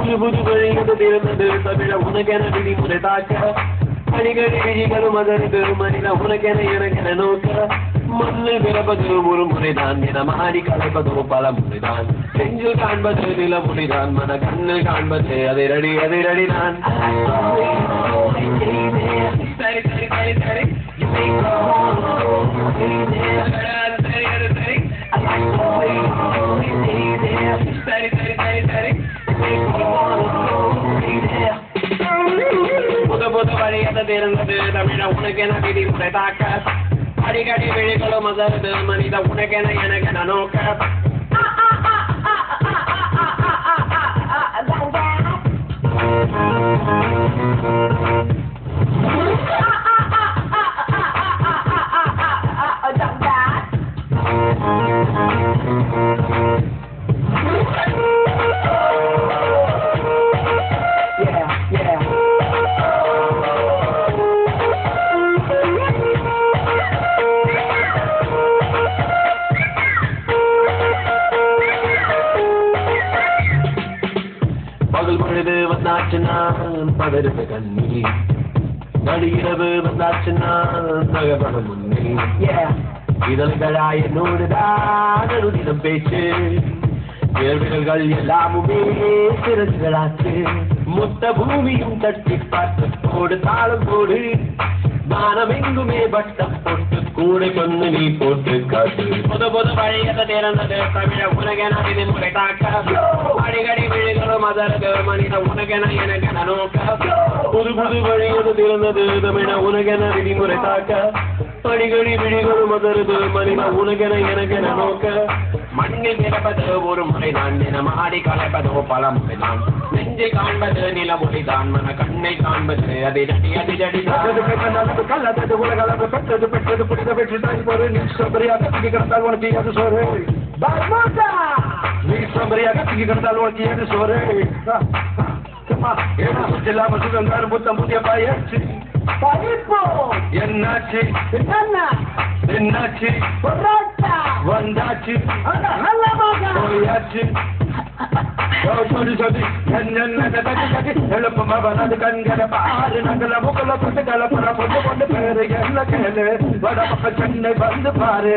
புது புது வழிகள் திறந்தது தமிழ உனக்கென விதிமுறை தாக்க அடிக்கடி விழிகளும் அதற்கு மனித உனக்கென எனக்கென நோக்க மண்ணில் பிறப்பது ஒரு முறைதான் என மாறி கலைப்பதோ பல முறைதான் நெஞ்சில் காண்பது நில முறைதான் மன கண்ணில் காண்பது அதிரடி அதிரடிதான் சரி சரி சரி சரி சரி சரி சரி சரி புது புது வழியது திறந்தது தமிழ உனக்கென விதிமுறை தாக்க அடிக்கடி விழிகளும் அதற்கு மனித உனக்கென எனக்கென நோக்க பகல் பொழுது வந்தாச்சுன்னா பதறுது கண்ணி நடுகிறவு வந்தாச்சுன்னா நகப்பட முன்னே இதழ்களாய் என்னோடுதான் அனுதினம் பேச்சு கேள்விகள் எல்லாமுமே சிறகுகளாச்சு மொத்த பூமியும் தட்டி பார்த்து தாளம் போடு வானம் எங்குமே வட்டம் போட்டு கூட கொண்டு நீ போட்டு காட்டு புது புது வழிகளை திறந்தது தமிழ உனக்கென விதிமுறை தாக்க அடிக்கடி விழிகளும் அதற்கு மனித உனக்கென எனக்கென நோக்க புது புது வழிகளை திறந்தது தமிழ உனக்கென விதிமுறை தாக்க அடிக்கடி விழிகளும் அதற்கு மனித உனக்கென எனக்கென நோக்க மண்ணில் பிறப்பது ஒரு முறைதான் தினம் ஆடி கலைப்பதோ பல முறைதான் நெஞ்சை காண்பது நில மொழிதான் மன கண்ணை காண்பது அதிரடி அதிரடி கல்லது உலகளவு பெற்றது பெற்றது புரித பெற்று தாய்ப்போது நீ சோம்பரியாக தூக்கி கிடந்தால் உனக்கு எது சோறு நீ சோம்பரியாக தூக்கி கிடந்தால் உனக்கு எது சோறு சுற்றில்லாம சுதந்திரம் புத்தம் புதிய பாயாச்சு என்னாச்சு என்னாச்சு வந்தாச்சு போயாச்சு சொல்லி சொல்லி எழுப்பமா வராது கண்களை பாரு நகல முகல கொண்டு கலப்பட பொண்ணு கொண்டு பேரு என்ன கேளு வட பக்கம் சென்னை வந்து பாரு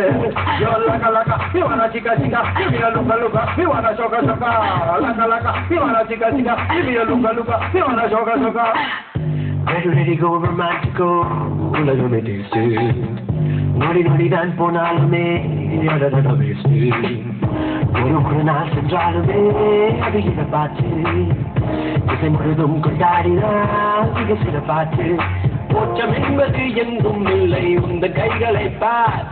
லகலகா இவன சிக்கா சிக்கா இவிய லுகா லுகா இவன சொக சொகா லகலகா இவன சிக்கா சிக்கா இவிய லுகா லுகா இவன சொக சொகா ready go romantico உலகமே டேஸ்ட் நொடி நொடி தான் போனாலுமே அடடட வேஸ்ட் ஒரு நாள் சென்றாலுமே அது இதை பார்த்து இசை முழுதும் கொண்டாடினால் மிக சில பார்த்து போச்சம் என்பது எங்கும் இல்லை உந்த கைகளை பார்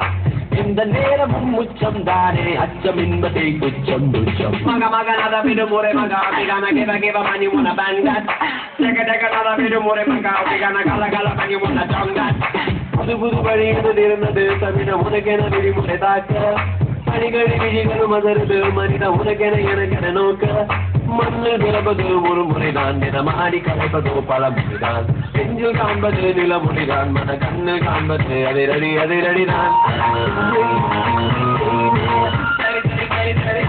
எந்த நேரமும் முச்சம் தானே அச்சம் என்பதை குச்சம் துச்சம் மக மகனாத விடுமுறை மகா பிகான கிவ கிவ மணி முன பேங்கட் டெக டெகனாத விடுமுறை மகா பிகான கல கல மணி முன ஜோங்கட் புது புது வழிகள் திறந்தது தமிழ உனக்கென விதிமுறை தாக்க அடிக்கடி விழிகளும் அதற்கு மனித உனக்கென எனக்கென நோக்க மண்ணில் பிறப்பது ஒரு முறைதான் தினம் ஆடி கலைப்பதோ பல முறைதான் நெஞ்சில் காண்பது நில மொழிதான் மன கண்ணில் காண்பது அதிரடி அதிரடிதான் சரி சரி சரி சரி